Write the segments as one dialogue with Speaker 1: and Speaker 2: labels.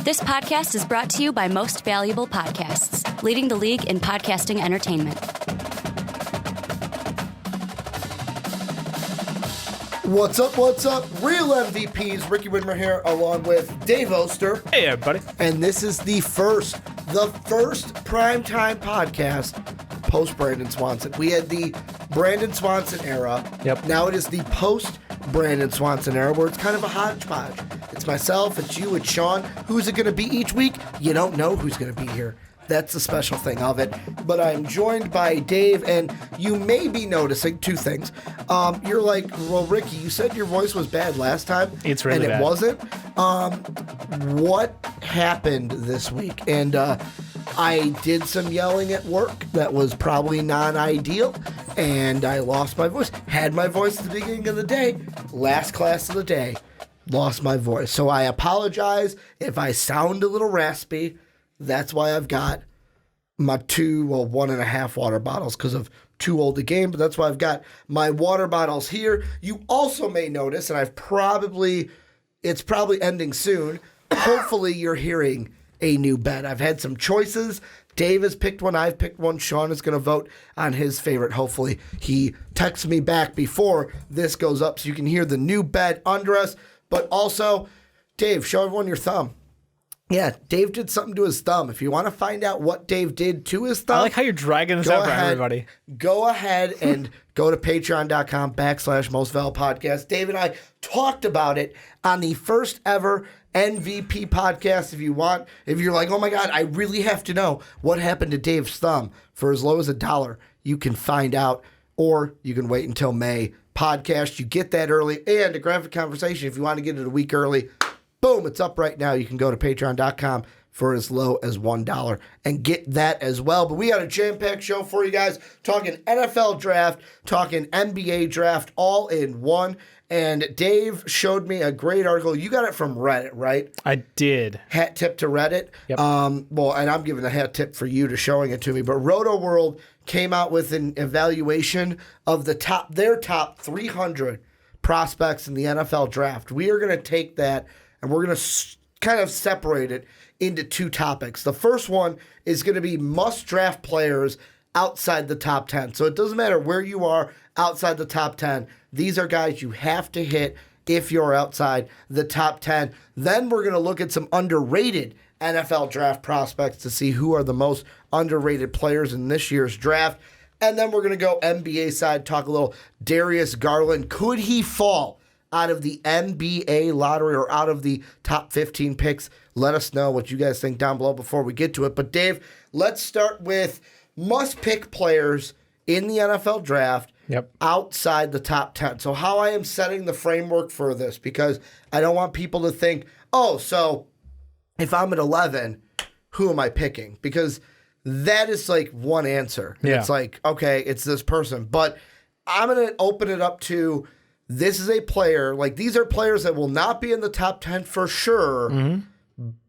Speaker 1: This podcast is brought to you by Most Valuable Podcasts, leading the league in podcasting entertainment.
Speaker 2: What's up, what's up? Real MVPs, Ricky Widmer here, along with Dave Oster.
Speaker 3: Hey, everybody.
Speaker 2: And this is the first primetime podcast post-Brandon Swanson. We had the Brandon Swanson era.
Speaker 3: Yep.
Speaker 2: Now it is the post-Brandon Swanson era, where it's kind of a hodgepodge. It's myself, it's you, it's Sean. Who's it going to be each week? You don't know who's going to be here. That's the special thing of it. But I'm joined by Dave, and you may be noticing two things. You're like, well, Ricky, you said your voice was bad last time.
Speaker 3: It's really
Speaker 2: bad. And it wasn't. What happened this week? And I did some yelling at work that was probably non-ideal, and I lost my voice. Had my voice at the beginning of the day. Last class of the day, lost my voice. So I apologize if I sound a little raspy. That's why I've got my 1.5 water bottles, because of too old a game, but that's why I've got my water bottles here. You also may notice, and it's probably ending soon, hopefully you're hearing a new bet. I've had some choices. Dave has picked one, I've picked one. Sean is going to vote on his favorite. Hopefully he texts me back before this goes up so you can hear the new bet under us. But also, Dave, show everyone your thumb. Yeah, Dave did something to his thumb. If you want to find out what Dave did to his thumb,
Speaker 3: I like how you're dragging this out for everybody.
Speaker 2: Go ahead and go to patreon.com/mostvaluablepodcast. Dave and I talked about it on the first ever MVP podcast. If you're like, oh my God, I really have to know what happened to Dave's thumb, for as low as $1, you can find out, or you can wait until May podcast. You get that early, and a graphic conversation if you want to get it a week early. Boom, it's up right now. You can go to patreon.com for as low as $1 and get that as well. But we got a jam-packed show for you guys, talking NFL draft, talking NBA draft, all in one. And Dave showed me a great article. You got it from Reddit, right?
Speaker 3: I did.
Speaker 2: Hat tip to Reddit.
Speaker 3: Yep.
Speaker 2: Well, and I'm giving a hat tip for you to showing it to me. But Roto World came out with an evaluation of their top 300 prospects in the NFL draft. We are going to take that, and we're going to kind of separate it into two topics. The first one is going to be must-draft players outside the top 10. So it doesn't matter where you are outside the top 10. These are guys you have to hit if you're outside the top 10. Then we're going to look at some underrated NFL draft prospects to see who are the most underrated players in this year's draft. And then we're going to go NBA side, talk a little Darius Garland. Could he fall out of the NBA lottery or out of the top 15 picks? Let us know what you guys think down below before we get to it. But Dave, let's start with must-pick players in the NFL draft outside the top 10. So how I am setting the framework for this, because I don't want people to think, oh, so if I'm at 11, who am I picking? Because that is like one answer.
Speaker 3: Yeah.
Speaker 2: It's like, okay, it's this person. But I'm going to open it up to, this is a player, like these are players that will not be in the top 10 for sure,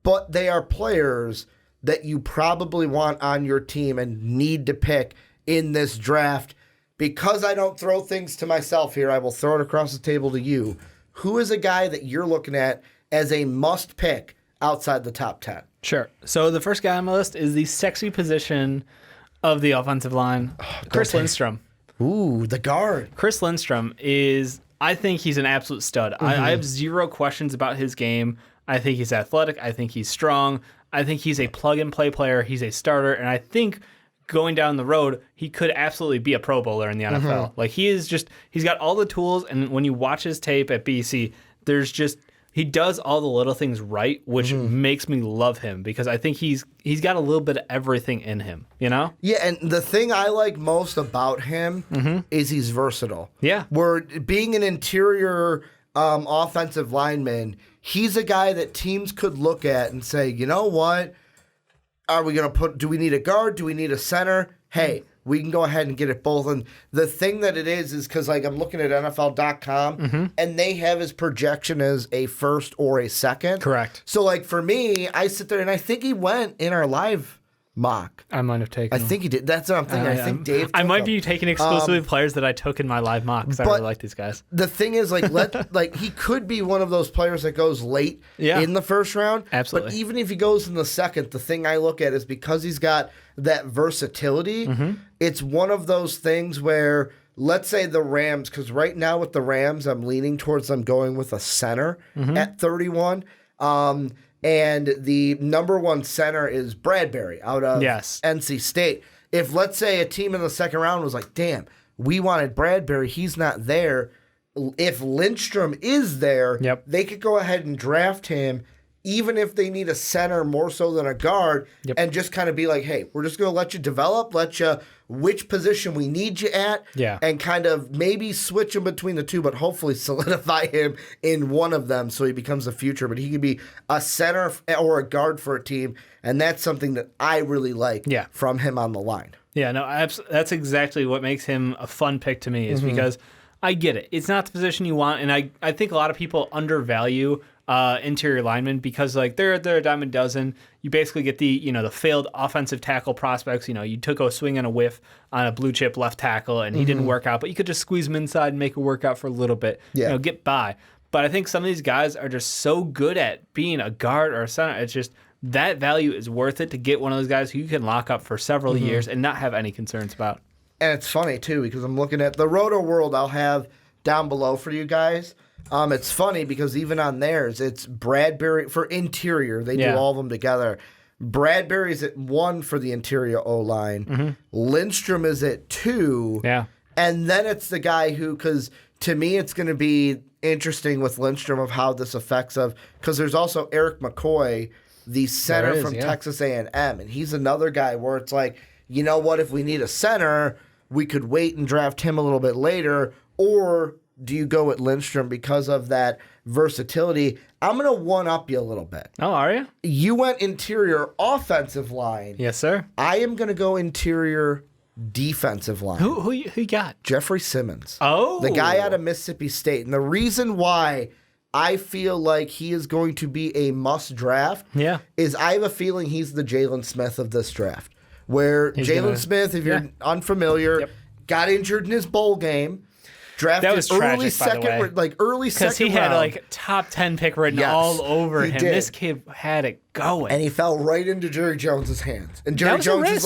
Speaker 2: but they are players that you probably want on your team and need to pick in this draft. Because I don't throw things to myself here, I will throw it across the table to you. Who is a guy that you're looking at as a must pick outside the top 10?
Speaker 3: Sure. So the first guy on my list is the sexy position of the offensive line, Chris Lindstrom.
Speaker 2: Ooh, the guard.
Speaker 3: Chris Lindstrom I think he's an absolute stud. I have zero questions about his game. I think he's athletic. I think he's strong. I think he's a plug-and-play player. He's a starter. And I think going down the road, he could absolutely be a Pro Bowler in the NFL. Like, he's got all the tools. And when you watch his tape at BC, he does all the little things right, which makes me love him, because I think he's got a little bit of everything in him, you know?
Speaker 2: Yeah, and the thing I like most about him is he's versatile.
Speaker 3: Yeah.
Speaker 2: Where being an interior offensive lineman, he's a guy that teams could look at and say, you know what? Do we need a guard? Do we need a center? Hey, we can go ahead and get it both. And the thing that it is because, like, I'm looking at NFL.com, and they have his projection as a first or a second.
Speaker 3: Correct.
Speaker 2: So, like, for me, I sit there, and I think he went in our live mock.
Speaker 3: I might have taken
Speaker 2: I think he did. That's what I'm thinking. I think Dave
Speaker 3: I
Speaker 2: took
Speaker 3: might
Speaker 2: him.
Speaker 3: be taking exclusively players that I took in my live mock because I really like these guys.
Speaker 2: The thing is, like he could be one of those players that goes late in the first round.
Speaker 3: Absolutely.
Speaker 2: But even if he goes in the second, the thing I look at is because he's got that versatility, it's one of those things where, let's say the Rams, because right now with the Rams, I'm leaning towards them going with a center at 31. And the number one center is Bradbury out of NC State. If, let's say, a team in the second round was like, damn, we wanted Bradbury, he's not there. If Lindstrom is there, they could go ahead and draft him, even if they need a center more so than a guard, and just kind of be like, hey, we're just going to let you develop, which position we need you at, and kind of maybe switch him between the two, but hopefully solidify him in one of them so he becomes the future. But he can be a center or a guard for a team, and that's something that I really like from him on the line.
Speaker 3: Yeah, no, that's exactly what makes him a fun pick to me is because I get it. It's not the position you want, and I think a lot of people undervalue interior linemen because like they're a dime a dozen. You basically get the the failed offensive tackle prospects. You took a swing and a whiff on a blue chip left tackle and he didn't work out, but you could just squeeze him inside and make it work out for a little bit. Get by. But I think some of these guys are just so good at being a guard or a center. It's just that value is worth it to get one of those guys who you can lock up for several years and not have any concerns about.
Speaker 2: And it's funny too because I'm looking at the Roto World I'll have down below for you guys. It's funny because even on theirs, it's Bradbury for interior. They do all of them together. Bradbury's at 1 for the interior O-line. Lindstrom is at 2.
Speaker 3: Yeah.
Speaker 2: And then it's the guy who, because to me, it's going to be interesting with Lindstrom of how this affects because there's also Eric McCoy, the center from Texas A&M. And he's another guy where it's like, you know what, if we need a center, we could wait and draft him a little bit later, or do you go with Lindstrom because of that versatility? I'm going to one-up you a little bit.
Speaker 3: Oh, are you?
Speaker 2: You went interior offensive line.
Speaker 3: Yes, sir.
Speaker 2: I am going to go interior defensive line.
Speaker 3: Who you got?
Speaker 2: Jeffrey Simmons.
Speaker 3: Oh.
Speaker 2: The guy out of Mississippi State. And the reason why I feel like he is going to be a must-draft is I have a feeling he's the Jalen Smith of this draft. Where Jalen Smith, if you're unfamiliar, got injured in his bowl game. Drafted
Speaker 3: that was
Speaker 2: early
Speaker 3: tragic,
Speaker 2: second,
Speaker 3: by the way.
Speaker 2: Early second round.
Speaker 3: Because he had like top 10 pick written all over him.
Speaker 2: Did.
Speaker 3: This kid had it going,
Speaker 2: and he fell right into Jerry Jones's hands. And Jerry Jones is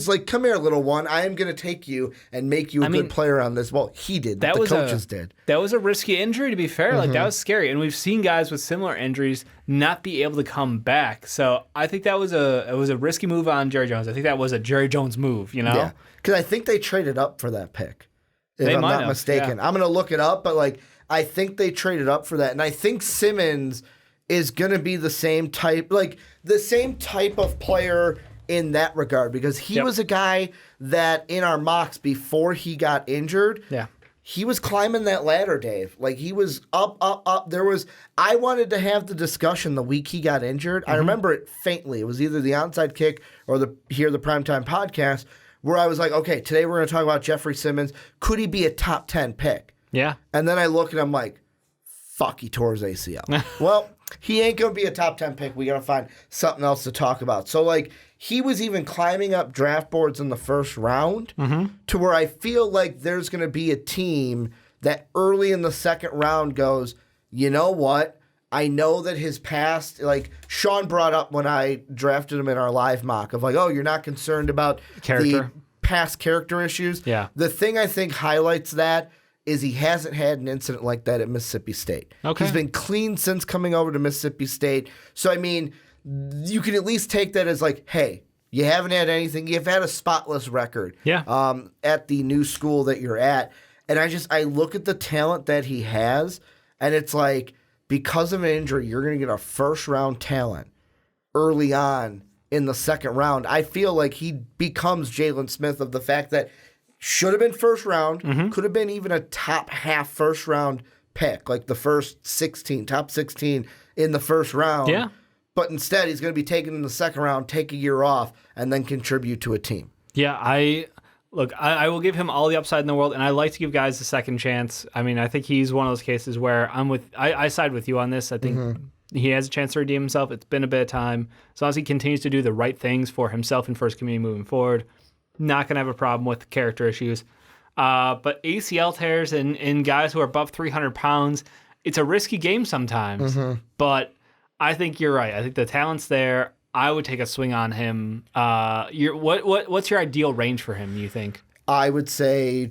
Speaker 2: like, "Come here, little one. I am going to take you and make you a good player on this." Well, he did. The coaches did.
Speaker 3: That was a risky injury, to be fair. Like that was scary, and we've seen guys with similar injuries not be able to come back. So I think that was a risky move on Jerry Jones. I think that was a Jerry Jones move. Yeah,
Speaker 2: because I think they traded up for that pick. If I'm not mistaken. I'm going to look it up, but I think they traded up for that. And I think Simmons is going to be the same type of player in that regard because he was a guy that in our mocks before he got injured, he was climbing that ladder, Dave. Like he was up. I wanted to have the discussion the week he got injured. I remember it faintly. It was either the Onside Kick or the Primetime podcast, where I was like, okay, today we're going to talk about Jeffrey Simmons. Could he be a top 10 pick?
Speaker 3: Yeah.
Speaker 2: And then I look and I'm like, fuck, he tore his ACL. Well, he ain't going to be a top 10 pick. We got to find something else to talk about. So, he was even climbing up draft boards in the first round to where I feel like there's going to be a team that early in the second round goes, you know what? I know that his past, Sean brought up when I drafted him in our live mock of you're not concerned about the past character issues.
Speaker 3: Yeah.
Speaker 2: The thing I think highlights that is he hasn't had an incident like that at Mississippi State.
Speaker 3: Okay.
Speaker 2: He's been clean since coming over to Mississippi State. So, I mean, you can at least take that as hey, you haven't had anything. You've had a spotless record at the new school that you're at. And I look at the talent that he has, and it's because of an injury, you're going to get a first-round talent early on in the second round. I feel like he becomes Jalen Smith of the fact that should have been first round, could have been even a top half first-round pick, the first 16, top 16 in the first round.
Speaker 3: Yeah.
Speaker 2: But instead, he's going to be taken in the second round, take a year off, and then contribute to a team.
Speaker 3: Yeah, I will give him all the upside in the world, and I like to give guys a second chance. I mean, I think he's one of those cases where I side with you on this. I think he has a chance to redeem himself. It's been a bit of time. As long as he continues to do the right things for himself and for his community moving forward, not going to have a problem with character issues. But ACL tears in guys who are above 300 pounds, it's a risky game sometimes. But I think you're right. I think the talent's there. I would take a swing on him. What's your ideal range for him, you think?
Speaker 2: I would say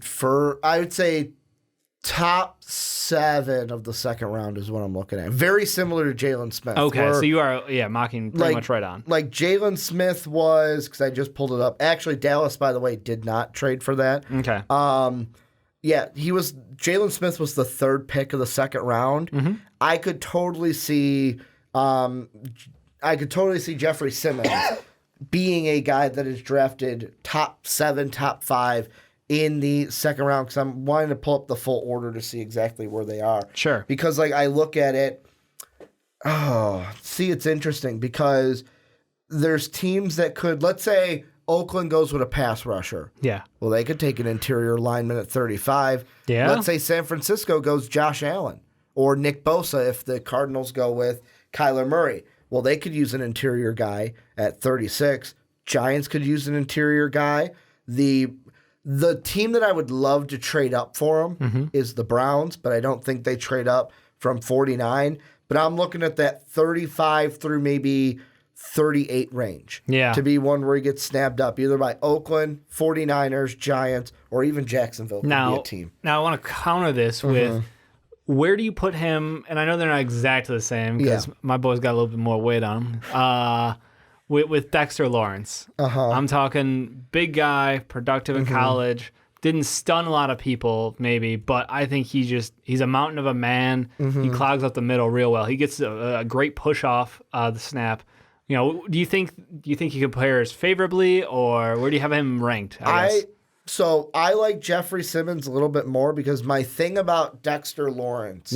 Speaker 2: top 7 of the second round is what I'm looking at. Very similar to Jalen Smith.
Speaker 3: Okay, so you are mocking pretty much right on.
Speaker 2: Like Jalen Smith was, because I just pulled it up. Actually, Dallas, by the way, did not trade for that.
Speaker 3: Okay.
Speaker 2: Jalen Smith was the 3rd pick of the second round. I could totally see Jeffrey Simmons being a guy that is drafted top 7, top 5 in the second round, because I'm wanting to pull up the full order to see exactly where they are.
Speaker 3: Sure.
Speaker 2: Because I look at it, it's interesting because there's teams that could, let's say Oakland goes with a pass rusher.
Speaker 3: Yeah.
Speaker 2: Well, they could take an interior lineman at 35.
Speaker 3: Yeah.
Speaker 2: Let's say San Francisco goes Josh Allen or Nick Bosa if the Cardinals go with Kyler Murray. Well, they could use an interior guy at 36. Giants could use an interior guy. The team that I would love to trade up for them is the Browns, but I don't think they trade up from 49. But I'm looking at that 35 through maybe 38 range to be one where he gets snapped up either by Oakland, 49ers, Giants, or even Jacksonville could be a team.
Speaker 3: Now, I want to counter this with where do you put him? And I know they're not exactly the same because my boy's got a little bit more weight on him. With Dexter Lawrence. I'm talking big guy, productive in college, didn't stun a lot of people maybe, but I think he's a mountain of a man. He clogs up the middle real well. He gets a great push off the snap. Do you think he compares favorably, or where do you have him ranked?
Speaker 2: So I like Jeffrey Simmons a little bit more because my thing about Dexter Lawrence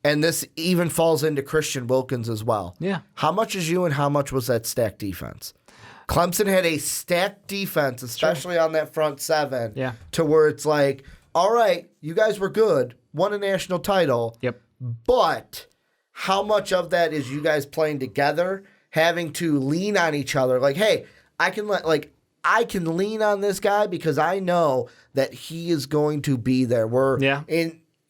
Speaker 2: and this even falls into Christian Wilkins as well.
Speaker 3: Yeah.
Speaker 2: How much is you and how much was that stacked defense? Clemson had a stacked defense, especially on that front 7, to where it's like, all right, you guys were good, won a national title, but how much of that is you guys playing together, having to lean on each other? Like, hey, I can lean on this guy because I know that he is going to be there.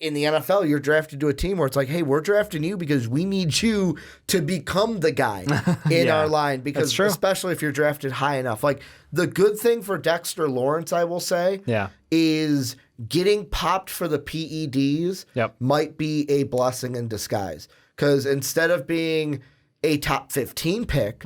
Speaker 2: In the NFL, you're drafted to a team where it's like, hey, we're drafting you because we need you to become the guy in our line. Because especially if you're drafted high enough. Like, the good thing for Dexter Lawrence, I will say, is getting popped for the PEDs might be a blessing in disguise. Because instead of being a top 15 pick,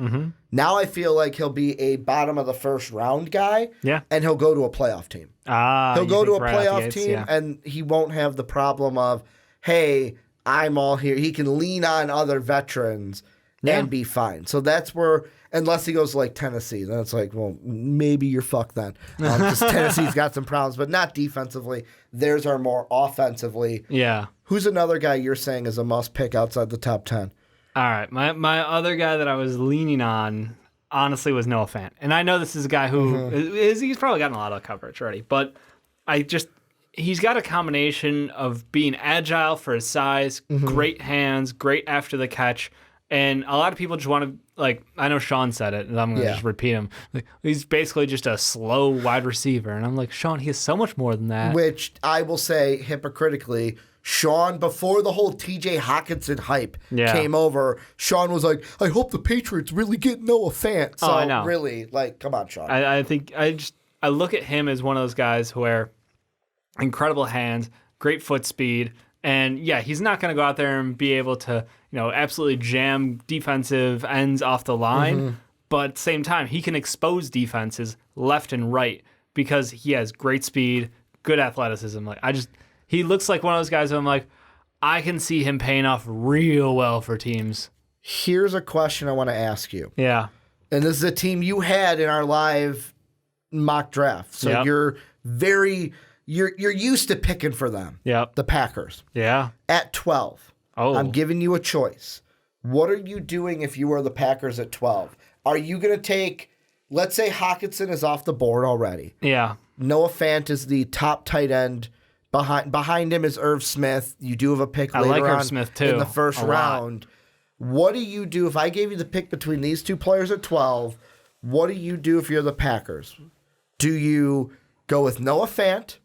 Speaker 2: now I feel like he'll be a bottom of the first round guy, and he'll go to a playoff team. He'll go to a playoff team, and he won't have the problem of, hey, I'm all here. He can lean on other veterans and be fine. So that's where, unless he goes like Tennessee, then it's like, well, maybe you're fucked then. Because Tennessee's got some problems, but not defensively. Theirs are more offensively.
Speaker 3: Yeah.
Speaker 2: Who's another guy you're saying is a must pick outside the top 10?
Speaker 3: All right, my other guy that I was leaning on, honestly, was Noah Fant. And I know this is a guy who he's probably gotten a lot of coverage already, but he's got a combination of being agile for his size, great hands, great after the catch, and a lot of people just want to, like, I know Sean said it, and I'm going to just repeat him. Like, he's basically just a slow wide receiver, and I'm like, Sean, he is so much more than that.
Speaker 2: Which I will say, hypocritically, Sean, before the whole TJ Hawkinson hype came over, Sean was like, I hope the Patriots really get Noah Fant. So
Speaker 3: I know.
Speaker 2: Really, like, come on, Sean.
Speaker 3: I think I look at him as one of those guys where incredible hands, great foot speed, and he's not going to go out there and be able to, absolutely jam defensive ends off the line, but at the same time, he can expose defenses left and right because he has great speed, good athleticism. He looks like one of those guys who I'm like, I can see him paying off real well for teams.
Speaker 2: Here's a question I want to ask you.
Speaker 3: Yeah.
Speaker 2: And this is a team you had in our live mock draft. So you're used to picking for them.
Speaker 3: Yep.
Speaker 2: The Packers.
Speaker 3: Yeah.
Speaker 2: At 12. I'm giving you a choice. What are you doing if you were the Packers at 12? Are you going to take, let's say Hawkinson is off the board already.
Speaker 3: Yeah.
Speaker 2: Noah Fant is the top tight end. Behind him is Irv Smith. You do have a pick later
Speaker 3: like
Speaker 2: on
Speaker 3: Irv Smith too,
Speaker 2: in the first round. What do you do if I gave you the pick between these two players at 12? What do you do if you're the Packers? Do you go with Noah Fant,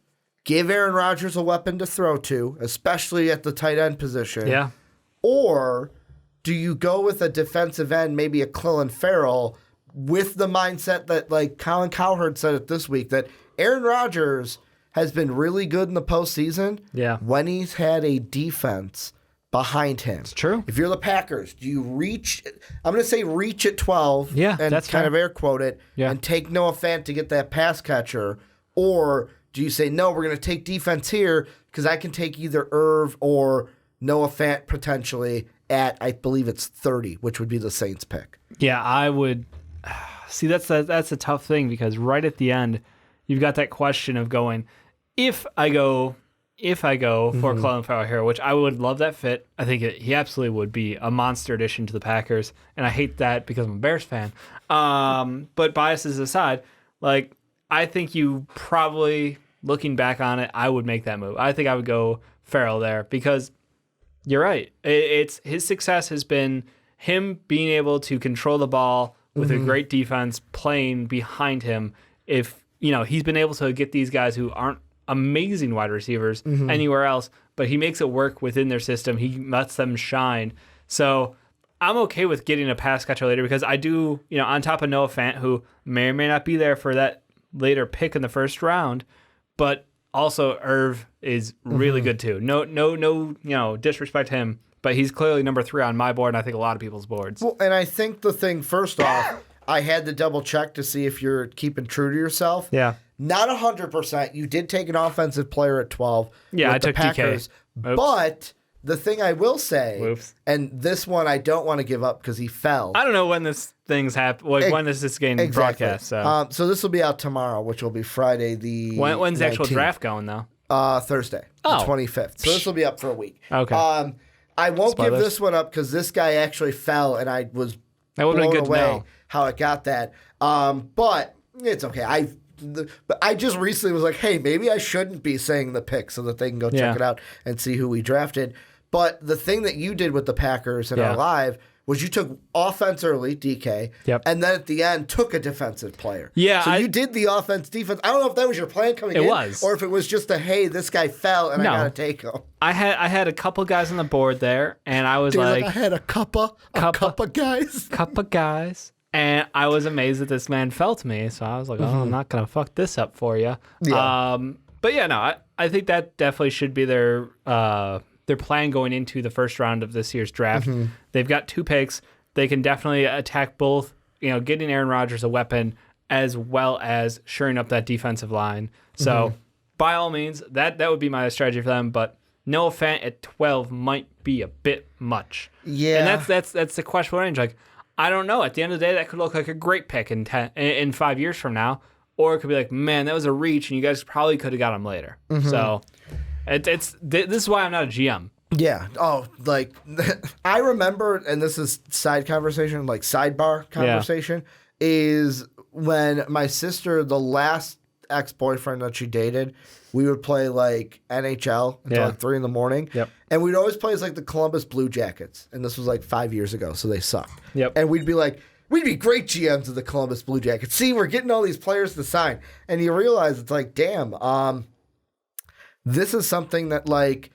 Speaker 2: give Aaron Rodgers a weapon to throw to, especially at the tight end position?
Speaker 3: Yeah.
Speaker 2: Or do you go with a defensive end, maybe a Clelin Ferrell, with the mindset that, like Colin Cowherd said it this week, that Aaron Rodgers has been really good in the postseason when he's had a defense behind him.
Speaker 3: It's true.
Speaker 2: If you're the Packers, do you reach? I'm going to say reach at 12 and
Speaker 3: that's
Speaker 2: kind
Speaker 3: fair.
Speaker 2: of air quote it and take Noah Fant to get that pass catcher? Or do you say, no, we're going to take defense here because I can take either Irv or Noah Fant potentially at, I believe it's 30, which would be the Saints pick.
Speaker 3: Yeah, I would. See, that's a tough thing because right at the end, you've got that question of going, if I go for Clelin Ferrell here, which I would love that fit. I think he absolutely would be a monster addition to the Packers, and I hate that because I'm a Bears fan. But biases aside, like I think you probably, looking back on it, I would make that move. I think I would go Ferrell there because you're right. It's his success has been him being able to control the ball with a great defense playing behind him. If he's been able to get these guys who aren't amazing wide receivers anywhere else, but he makes it work within their system. He lets them shine. So I'm okay with getting a pass catcher later because I do, on top of Noah Fant, who may or may not be there for that later pick in the first round, but also Irv is really good too. No, disrespect to him, but he's clearly number 3 on my board, and I think a lot of people's boards.
Speaker 2: Well, and I think the thing, first off, I had to double check to see if you're keeping true to yourself.
Speaker 3: Yeah.
Speaker 2: Not 100%. You did take an offensive player at 12.
Speaker 3: Yeah, I
Speaker 2: took
Speaker 3: took
Speaker 2: Packers.
Speaker 3: DK.
Speaker 2: But the thing I will say, and this one I don't want to give up because he fell.
Speaker 3: I don't know when this thing's happened. When is this game broadcast?
Speaker 2: So this will be out tomorrow, which will be Friday the
Speaker 3: When's the
Speaker 2: 19th.
Speaker 3: actual draft going, though?
Speaker 2: Thursday, the 25th. So this will be up for a week.
Speaker 3: Okay.
Speaker 2: I won't
Speaker 3: Spoilers.
Speaker 2: give this one up because this guy actually fell, and I was
Speaker 3: That would have
Speaker 2: blown
Speaker 3: been good to
Speaker 2: away
Speaker 3: know.
Speaker 2: how it got that. But it's okay. But I just recently was like, hey, maybe I shouldn't be saying the pick so that they can go check it out and see who we drafted. But the thing that you did with the Packers in our live was you took offense early, DK, and then at the end took a defensive player.
Speaker 3: Yeah.
Speaker 2: So you did the offense, defense. I don't know if that was your plan coming in.
Speaker 3: It was.
Speaker 2: Or if it was just a, hey, this guy fell and I got to take him.
Speaker 3: I had a couple guys on the board there, and I was
Speaker 2: I had a couple guys.
Speaker 3: Couple guys. And I was amazed that this man fell to me. So I was like, I'm not going to fuck this up for you.
Speaker 2: Yeah.
Speaker 3: But yeah, no, I think that definitely should be their plan going into the first round of this year's draft. They've got 2 picks. They can definitely attack both, getting Aaron Rodgers a weapon as well as shoring up that defensive line. So by all means, that would be my strategy for them. But Noah Fant at 12 might be a bit much.
Speaker 2: Yeah.
Speaker 3: And that's the questionable range. Like, I don't know. At the end of the day, that could look like a great pick in 5 years from now. Or it could be like, man, that was a reach, and you guys probably could have got him later. So this is why I'm not a GM.
Speaker 2: Yeah. Oh, like I remember, and this is sidebar conversation, is when my sister, the last ex-boyfriend that she dated, we would play like NHL until like 3 a.m.
Speaker 3: Yep.
Speaker 2: And we'd always play as like the Columbus Blue Jackets. And this was like 5 years ago, so they sucked.
Speaker 3: Yep.
Speaker 2: And we'd be like, we'd be great GMs of the Columbus Blue Jackets. See, we're getting all these players to sign. And you realize it's like, damn, this is something that like,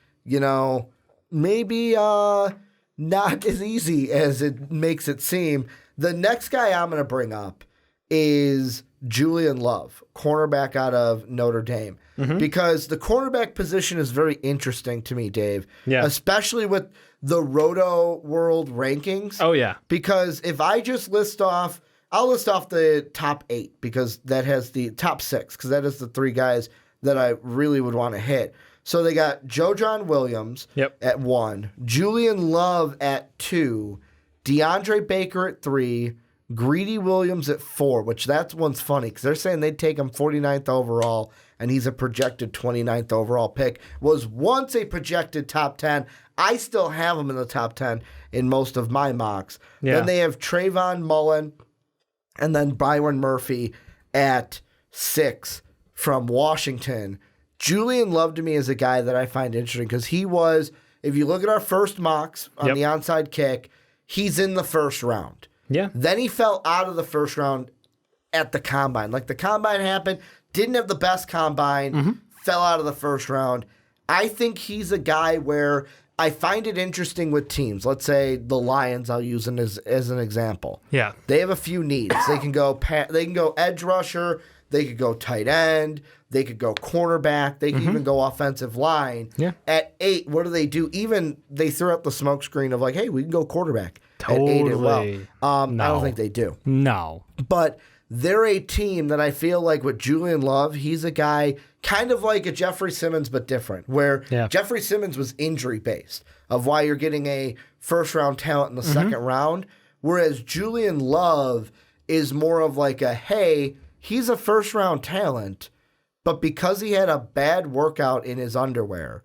Speaker 2: maybe not as easy as it makes it seem. The next guy I'm going to bring up is Julian Love, cornerback out of Notre Dame. Because the cornerback position is very interesting to me, Dave.
Speaker 3: Yeah.
Speaker 2: Especially with the Roto World rankings.
Speaker 3: Oh, yeah.
Speaker 2: Because if I just I'll list off the top 8 because that has the top 6 because that is the 3 guys that I really would want to hit. So they got Joe John Williams at 1, Julian Love at 2, DeAndre Baker at 3, Greedy Williams at 4, which that one's funny because they're saying they'd take him 49th overall, and he's a projected 29th overall pick. Was once a projected top 10. I still have him in the top 10 in most of my mocks.
Speaker 3: Yeah.
Speaker 2: Then they have Trayvon Mullen and then Byron Murphy at 6 from Washington. Julian Love to me is a guy that I find interesting because he was, if you look at our first mocks on the onside kick, he's in the first round.
Speaker 3: Yeah.
Speaker 2: Then he fell out of the first round at the combine. Like the combine happened, didn't have the best combine, fell out of the first round. I think he's a guy where I find it interesting with teams. Let's say the Lions, I'll use them as an example.
Speaker 3: Yeah.
Speaker 2: They have a few needs. They can go edge rusher, they could go tight end, they could go cornerback, they could even go offensive line.
Speaker 3: Yeah.
Speaker 2: At 8, what do? Even they throw up the smoke screen of like, hey, we can go quarterback
Speaker 3: Totally.
Speaker 2: at 8 as well.
Speaker 3: No.
Speaker 2: I don't think they do.
Speaker 3: No.
Speaker 2: But they're a team that I feel like with Julian Love, he's a guy kind of like a Jeffrey Simmons, but different, where Jeffrey Simmons was injury-based of why you're getting a first-round talent in the second round, whereas Julian Love is more of like a, hey, he's a first-round talent, but because he had a bad workout in his underwear,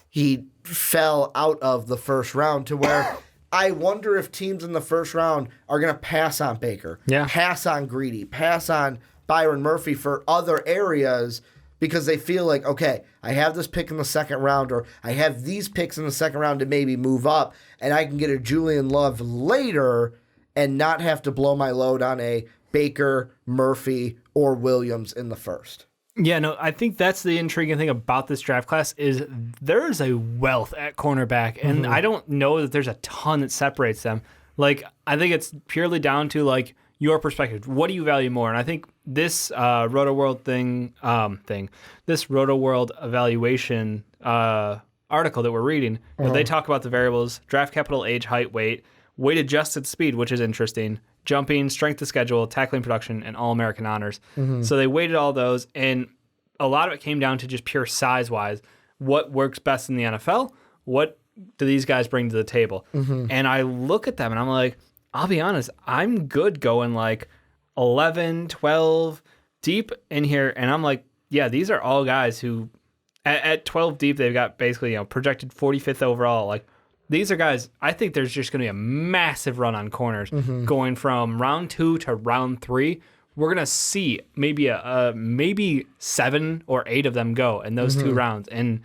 Speaker 2: he fell out of the first round to where I wonder if teams in the first round are going to pass on Baker, pass on Greedy, pass on Byron Murphy for other areas because they feel like, okay, I have this pick in the second round or I have these picks in the second round to maybe move up and I can get a Julian Love later and not have to blow my load on a Baker, Murphy, or Williams in the first.
Speaker 3: Yeah, no, I think that's the intriguing thing about this draft class is there is a wealth at cornerback, and I don't know that there's a ton that separates them. Like, I think it's purely down to, like, your perspective. What do you value more? And I think this Roto-World this Roto-World evaluation article that we're reading, where they talk about the variables, draft capital, age, height, weight adjusted speed, which is interesting, jumping, strength of schedule, tackling production, and All-American honors. So they weighted all those, and a lot of it came down to just pure size-wise. What works best in the NFL? What do these guys bring to the table? And I look at them, and I'm like, I'll be honest, I'm good going like 11, 12 deep in here, and I'm like, yeah, these are all guys who, at 12 deep, they've got basically projected 45th overall, like, these are guys, I think there's just going to be a massive run on corners going from round 2 to round 3. We're going to see maybe 7 or 8 of them go in those 2 rounds, and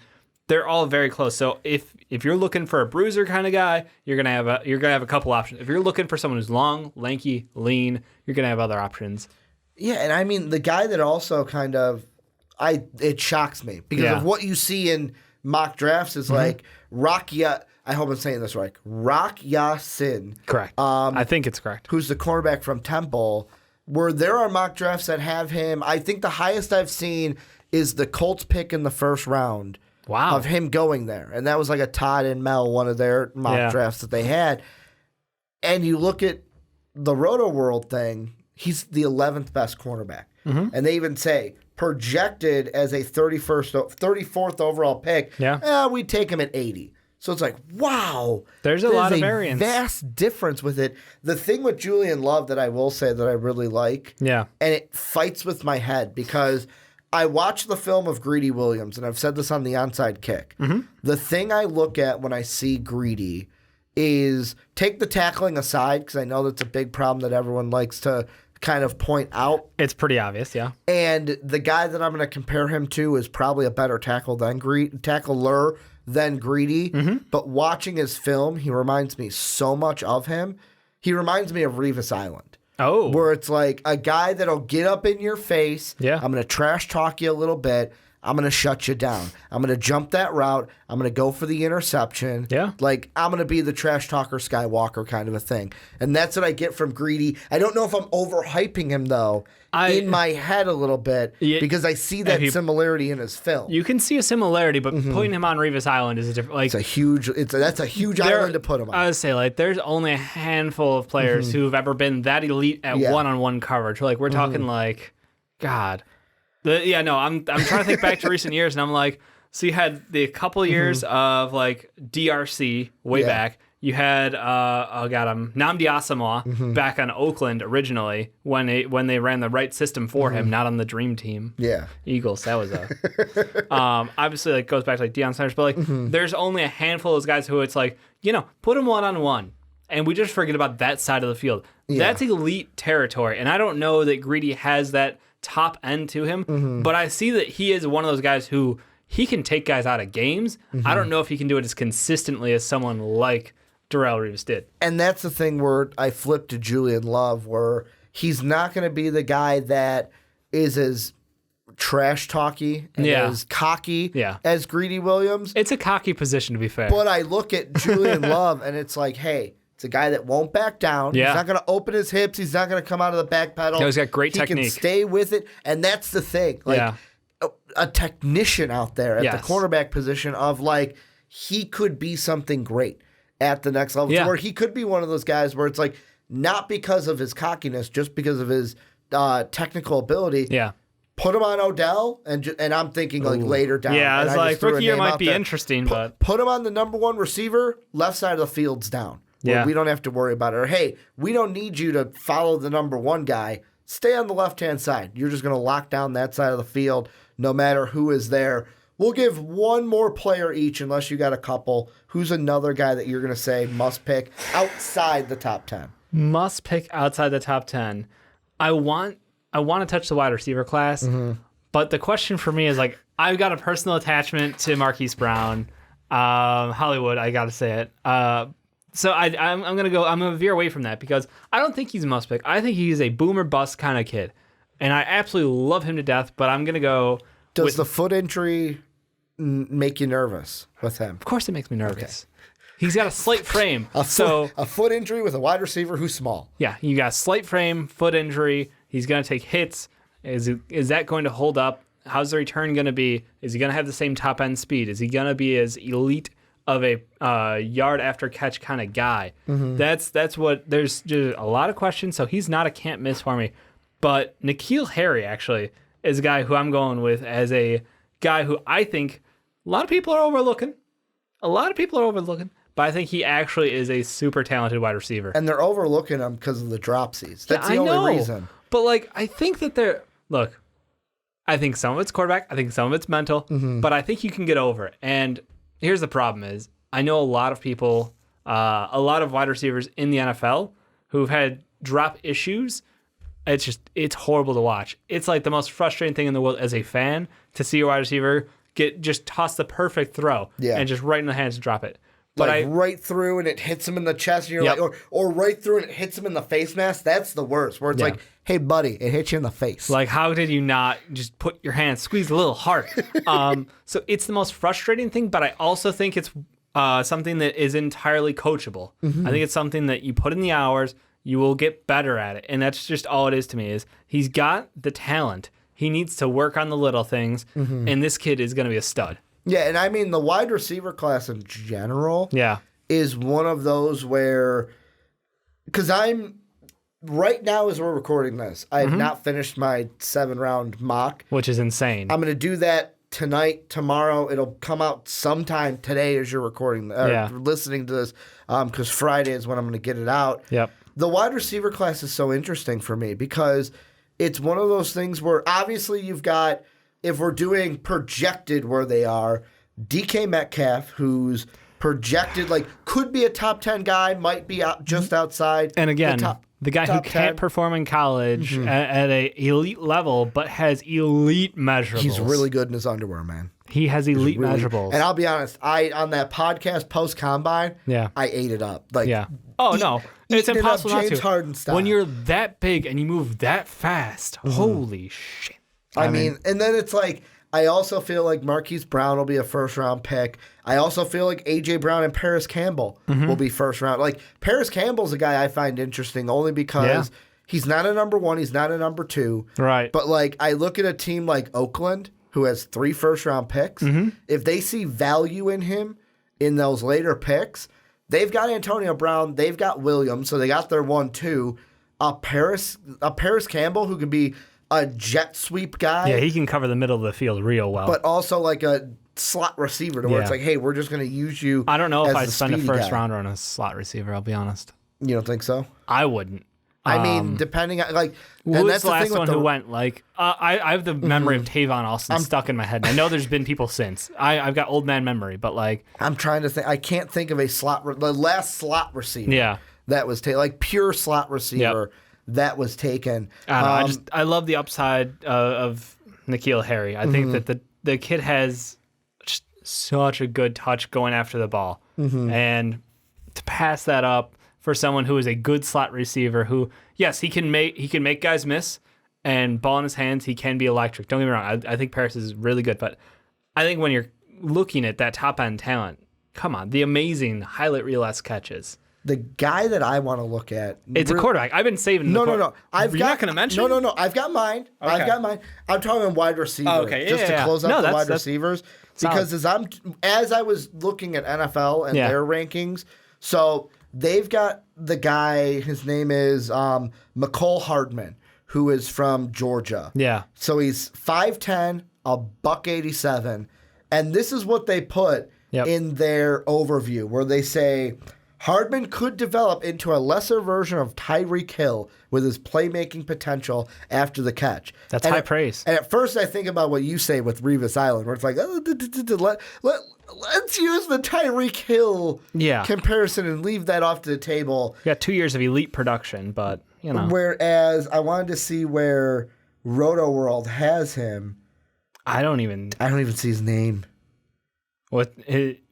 Speaker 3: they're all very close. So if you're looking for a bruiser kind of guy, you're going to have a couple options. If you're looking for someone who's long, lanky, lean, you're going to have other options.
Speaker 2: Yeah, and I mean the guy that also kind of it shocks me because of what you see in mock drafts is like I hope I'm saying this right. Rock Ya-Sin.
Speaker 3: Correct. I think it's correct.
Speaker 2: Who's the cornerback from Temple, where there are mock drafts that have him. I think the highest I've seen is the Colts pick in the first round of him going there. And that was like a Todd and Mel, one of their mock drafts that they had. And you look at the Roto-World thing, he's the 11th best cornerback. And they even say, projected as a 34th overall pick, we'd take him at 80. So it's like, wow.
Speaker 3: There's a lot of variance.
Speaker 2: Vast difference with it. The thing with Julian Love that I will say that I really like, and it fights with my head because I watched the film of Greedy Williams, and I've said this on the Onside Kick. The thing I look at when I see Greedy is take the tackling aside because I know that's a big problem that everyone likes to kind of point out.
Speaker 3: It's pretty obvious, yeah.
Speaker 2: And the guy that I'm going to compare him to is probably a better tackler than Greedy. But watching his film, he reminds me so much of him. He reminds me of Revis Island.
Speaker 3: Oh.
Speaker 2: Where it's like a guy that'll get up in your face.
Speaker 3: Yeah.
Speaker 2: I'm going to trash talk you a little bit. I'm going to shut you down. I'm going to jump that route. I'm going to go for the interception.
Speaker 3: Yeah.
Speaker 2: Like, I'm going to be the trash talker Skywalker kind of a thing. And that's what I get from Greedy. I don't know if I'm overhyping him, though, in my head a little bit because I see that similarity in his film.
Speaker 3: You can see a similarity, but putting him on Revis Island is a different... Like,
Speaker 2: that's a huge island to put him on.
Speaker 3: I would say, like, there's only a handful of players who've ever been that elite at one-on-one coverage. Like, we're talking, like, God... I'm trying to think back to recent years, and I'm like, so you had the couple years of like DRC way back. You had Nnamdi Asomugha back on Oakland originally when they ran the right system for him, not on the dream team. Yeah, Eagles. That was obviously like goes back to like Deion Sanders, but like there's only a handful of those guys who it's like put them 1-on-1, and we just forget about that side of the field. That's elite territory, and I don't know that Greedy has that top end to him, but I see that he is one of those guys who he can take guys out of games. I don't know if he can do it as consistently as someone like Darrelle Revis did.
Speaker 2: And that's the thing where I flipped to Julian Love, where he's not going to be the guy that is as trash talky and as cocky as Greedy Williams.
Speaker 3: It's a cocky position, to be fair.
Speaker 2: But I look at Julian Love, and it's like, hey, it's a guy that won't back down.
Speaker 3: Yeah.
Speaker 2: He's not going to open his hips. He's not going to come out of the back pedal.
Speaker 3: No, he's got great technique.
Speaker 2: He can stay with it, and that's the thing. Like a technician out there at the cornerback position of like, he could be something great at the next level. Where he could be one of those guys where it's like, not because of his cockiness, just because of his technical ability.
Speaker 3: Yeah.
Speaker 2: Put him on Odell, and I'm thinking like later down.
Speaker 3: Yeah, I was like, rookie year might be
Speaker 2: there.
Speaker 3: interesting, but
Speaker 2: put him on the number one receiver, left side of the field's down. Yeah, we don't have to worry about it. Or hey, we don't need you to follow the number one guy. Stay on the left hand side. You're just going to lock down that side of the field, no matter who is there. We'll give one more player each, unless you got a couple. Who's another guy that you're going to say must pick outside the top 10?
Speaker 3: Must pick outside the top 10. I want to touch the wide receiver class, but the question for me is like, I've got a personal attachment to Marquise Brown, Hollywood. I got to say it. So I'm gonna veer away from that because I don't think he's a must pick. I think he's a boomer bust kind of kid, and I absolutely love him to death. But I'm gonna go.
Speaker 2: Does the foot injury make you nervous with him?
Speaker 3: Of course, it makes me nervous. Okay. He's got a slight frame.
Speaker 2: A foot injury with a wide receiver who's small.
Speaker 3: Yeah, you got a slight frame, foot injury. He's going to take hits. Is that going to hold up? How's the return going to be? Is he going to have the same top end speed? Is he going to be as elite of a yard after catch kind of guy? That's what. There's just a lot of questions. So he's not a can't miss for me. But N'Keal Harry actually is a guy who I'm going with as a guy who I think a lot of people are overlooking. But I think he actually is a super talented wide receiver.
Speaker 2: And they're overlooking him because of the dropsies. That's the only reason.
Speaker 3: But, like, I think that I think some of it's quarterback. I think some of it's mental. But I think you can get over it. And here's the problem is, I know a lot of people, a lot of wide receivers in the NFL who've had drop issues. It's horrible to watch. It's like the most frustrating thing in the world as a fan to see your wide receiver just toss the perfect throw and just right in the hands and drop it. But
Speaker 2: right through and it hits him in the chest, and you're like, or right through and it hits him in the face mask. That's the worst. Where it's like, hey, buddy, it hit you in the face.
Speaker 3: Like, how did you not just put your hand, squeeze a little hard? So it's the most frustrating thing, but I also think it's something that is entirely coachable. I think it's something that you put in the hours, you will get better at it, and that's just all it is to me. Is he's got the talent. He needs to work on the little things, and this kid is going to be a stud.
Speaker 2: Yeah, and I mean, the wide receiver class in general is one of those where, because right now as we're recording this, I have not finished my 7-round mock.
Speaker 3: Which is insane.
Speaker 2: I'm going to do that tonight, tomorrow. It'll come out sometime today as you're recording, listening to this, because Friday is when I'm going to get it out.
Speaker 3: Yep.
Speaker 2: The wide receiver class is so interesting for me because it's one of those things where obviously you've got, if we're doing projected where they are, DK Metcalf, who's projected, like, could be a top 10 guy, might be out just outside.
Speaker 3: And again, the guy who can't perform in college at an elite level, but has elite measurables.
Speaker 2: He's really good in his underwear, man.
Speaker 3: He has elite measurables.
Speaker 2: And I'll be honest, on that podcast post-combine, I ate it up. Like,
Speaker 3: oh, no. It's impossible not to.
Speaker 2: James Harden style.
Speaker 3: When you're that big and you move that fast, holy shit.
Speaker 2: I mean, and then it's like, I also feel like Marquise Brown will be a first-round pick. I also feel like A.J. Brown and Paris Campbell will be first-round. Like, Paris Campbell's a guy I find interesting only because he's not a number one, he's not a number two.
Speaker 3: Right.
Speaker 2: But, like, I look at a team like Oakland, who has 3 first-round picks. If they see value in him in those later picks, they've got Antonio Brown, they've got Williams, so they got their 1-2. A Paris Campbell who can be a jet sweep guy.
Speaker 3: Yeah, he can cover the middle of the field real well.
Speaker 2: But also like a slot receiver to where it's like, hey, we're just going to use you.
Speaker 3: I don't know if I'd spend a first rounder on a slot receiver, I'll be honest.
Speaker 2: You don't think so?
Speaker 3: I wouldn't.
Speaker 2: I mean, depending on, like,
Speaker 3: who was the last one who went? Like, I have the memory of Tavon Austin stuck in my head. I know there's been people since. I've got old man memory, but like,
Speaker 2: I'm trying to think. I can't think of the last slot receiver. Yeah, that was like pure slot receiver. Yep. That was taken.
Speaker 3: I love the upside of N'Keal Harry. I think that the kid has such a good touch going after the ball, and to pass that up for someone who is a good slot receiver who, yes, he can make guys miss, and ball in his hands, he can be electric. Don't get me wrong. I think Paris is really good, but I think when you're looking at that top end talent, come on, the amazing highlight reel-esque catches.
Speaker 2: The guy that I want to look at.
Speaker 3: It's a quarterback. I've been saving.
Speaker 2: No.
Speaker 3: You're not going to mention?
Speaker 2: No. I've got mine.
Speaker 3: Okay.
Speaker 2: I've got mine. I'm talking wide receiver.
Speaker 3: Oh, okay.
Speaker 2: Just to close out the wide
Speaker 3: that's
Speaker 2: receivers.
Speaker 3: solid.
Speaker 2: Because as I was looking at NFL and their rankings, so they've got the guy, his name is McCole Hardman, who is from Georgia.
Speaker 3: Yeah.
Speaker 2: So he's 5'10", $187, and this is what they put in their overview, where they say Hardman could develop into a lesser version of Tyreek Hill with his playmaking potential after the catch.
Speaker 3: That's high praise.
Speaker 2: And at first I think about what you say with Revis Island, where it's like, let's use the Tyreek Hill comparison and leave that off to the table.
Speaker 3: You got 2 years of elite production, but, you know.
Speaker 2: Whereas I wanted to see where Roto World has him.
Speaker 3: I don't even
Speaker 2: see his name.
Speaker 3: What?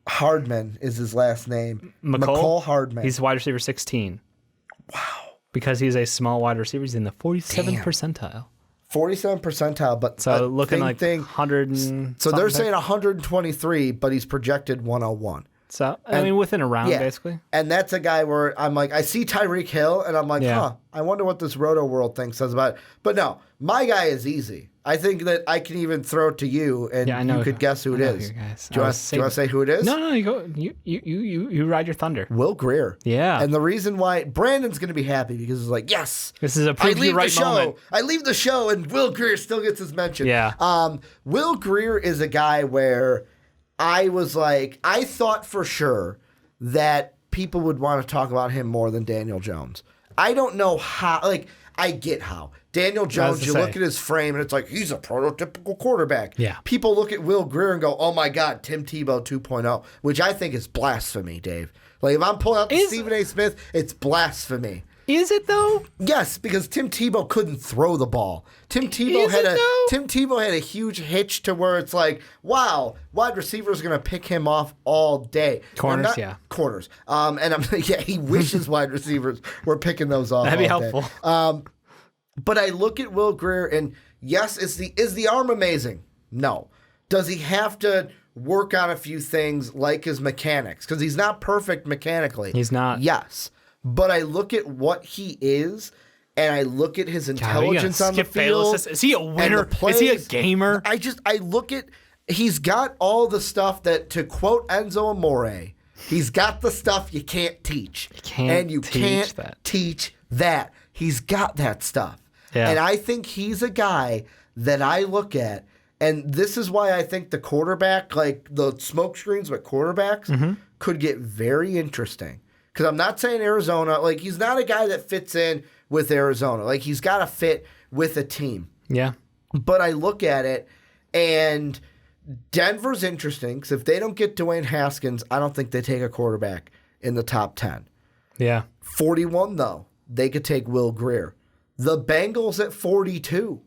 Speaker 2: Hardman is his last name.
Speaker 3: McCole
Speaker 2: Hardman.
Speaker 3: He's wide receiver 16.
Speaker 2: Wow.
Speaker 3: Because he's a small wide receiver. He's in the 47th percentile.
Speaker 2: 47th percentile, but
Speaker 3: so looking like 100 and
Speaker 2: so they're saying 123, but he's projected 101.
Speaker 3: So, I mean, within a round, basically.
Speaker 2: And that's a guy where I'm like, I see Tyreek Hill, and I'm like, I wonder what this Roto World thing says about it. But no, my guy is easy. I think that I can even throw it to you, and you could guess who it is. Do you want to say who it is?
Speaker 3: No, you go. You ride your thunder.
Speaker 2: Will Grier.
Speaker 3: Yeah.
Speaker 2: And the reason why Brandon's going to be happy because it's like, yes,
Speaker 3: this is a preview moment.
Speaker 2: I leave the show, and Will Grier still gets his mention.
Speaker 3: Yeah.
Speaker 2: Will Grier is a guy where I was like, I thought for sure that people would want to talk about him more than Daniel Jones. I don't know how. Like, I get how. Daniel Jones, you look at his frame, and it's like, he's a prototypical quarterback.
Speaker 3: Yeah.
Speaker 2: People look at Will Grier and go, oh, my God, Tim Tebow 2.0, which I think is blasphemy, Dave. Like, if I'm pulling out the Stephen A. Smith, it's blasphemy.
Speaker 3: Is it, though?
Speaker 2: Yes, because Tim Tebow couldn't throw the ball. Tim Tebow had a huge hitch to where it's like, wow, wide receiver's going to pick him off all day.
Speaker 3: Corners.
Speaker 2: And I'm he wishes wide receivers were picking those off.
Speaker 3: That'd be helpful.
Speaker 2: But I look at Will Grier, and yes, is the arm amazing? No. Does he have to work on a few things like his mechanics? Because he's not perfect mechanically.
Speaker 3: He's not.
Speaker 2: Yes. But I look at what he is, and I look at his intelligence on the field.
Speaker 3: Is he a winner? Is he a gamer?
Speaker 2: I look at, he's got all the stuff that, to quote Enzo Amore, he's got the stuff you can't teach. You can't teach that. He's got that stuff.
Speaker 3: Yeah.
Speaker 2: And I think he's a guy that I look at, and this is why I think the quarterback, like the smoke screens with quarterbacks, could get very interesting. Because I'm not saying Arizona, like he's not a guy that fits in with Arizona. Like he's got to fit with a team.
Speaker 3: Yeah.
Speaker 2: But I look at it, and Denver's interesting because if they don't get Dwayne Haskins, I don't think they take a quarterback in the top 10.
Speaker 3: Yeah.
Speaker 2: 41, though, they could take Will Grier. The Bengals at 42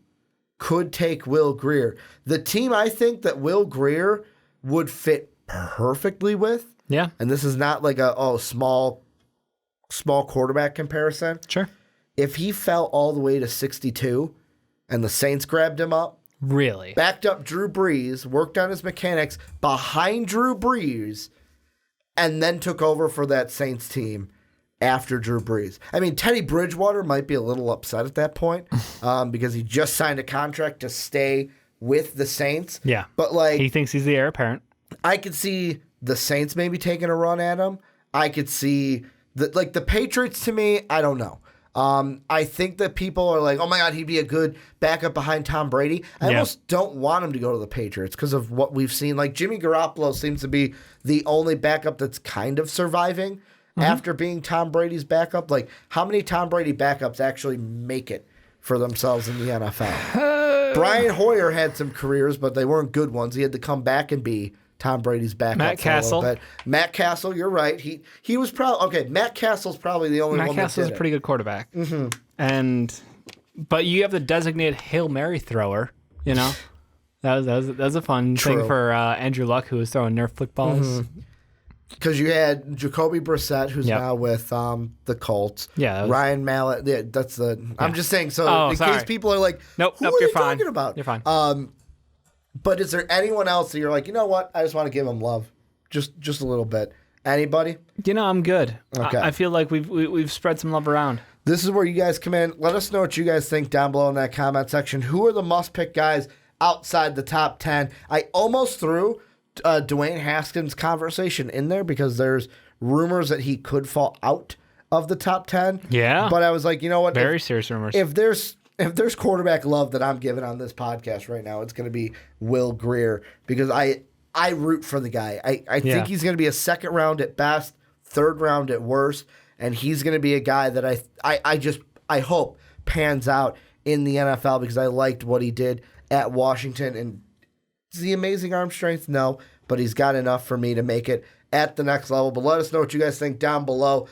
Speaker 2: could take Will Grier. The team I think that Will Grier would fit perfectly with, and this is not like a small quarterback comparison.
Speaker 3: Sure.
Speaker 2: If he fell all the way to 62 and the Saints grabbed him up,
Speaker 3: really
Speaker 2: backed up Drew Brees, worked on his mechanics behind Drew Brees, and then took over for that Saints team after Drew Brees. I mean, Teddy Bridgewater might be a little upset at that point because he just signed a contract to stay with the Saints.
Speaker 3: Yeah.
Speaker 2: But like,
Speaker 3: he thinks he's the heir apparent.
Speaker 2: I could see the Saints maybe taking a run at him. I could see the Patriots, to me, I don't know. I think that people are like, oh my God, he'd be a good backup behind Tom Brady. I almost don't want him to go to the Patriots because of what we've seen. Like Jimmy Garoppolo seems to be the only backup that's kind of surviving after being Tom Brady's backup. Like how many Tom Brady backups actually make it for themselves in the NFL? Brian Hoyer had some careers, but they weren't good ones. He had to come back and be Tom Brady's backup.
Speaker 3: Matt Castle.
Speaker 2: Matt Castle, you're right. He was probably okay. Matt Castle's probably the only one. Matt
Speaker 3: Castle's a pretty good quarterback. But you have the designated Hail Mary thrower. You know, that was a fun thing for Andrew Luck, who was throwing Nerf footballs.
Speaker 2: because you had Jacoby Brissett, who's now with the Colts.
Speaker 3: Yeah,
Speaker 2: Ryan Mallett. Yeah, that's the. Yeah. I'm just saying. So in case people are like,
Speaker 3: nope,
Speaker 2: who are
Speaker 3: you're
Speaker 2: they
Speaker 3: fine.
Speaker 2: talking about?
Speaker 3: You're fine.
Speaker 2: But is there anyone else that you're like, you know what? I just want to give him love, just a little bit. Anybody?
Speaker 3: I'm good.
Speaker 2: Okay.
Speaker 3: I feel like we've spread some love around.
Speaker 2: This is where you guys come in. Let us know what you guys think down below in that comment section. Who are the must-pick guys outside the top 10? I almost threw Dwayne Haskins' conversation in there because there's rumors that he could fall out of the top 10. Yeah. But I was like, you know what?
Speaker 3: Very serious rumors.
Speaker 2: If there's quarterback love that I'm giving on this podcast right now, it's going to be Will Grier because I root for the guy. I think he's going to be a second round at best, third round at worst. And he's going to be a guy that I hope pans out in the NFL because I liked what he did at Washington. And is he amazing arm strength? No, but he's got enough for me to make it at the next level. But let us know what you guys think down below.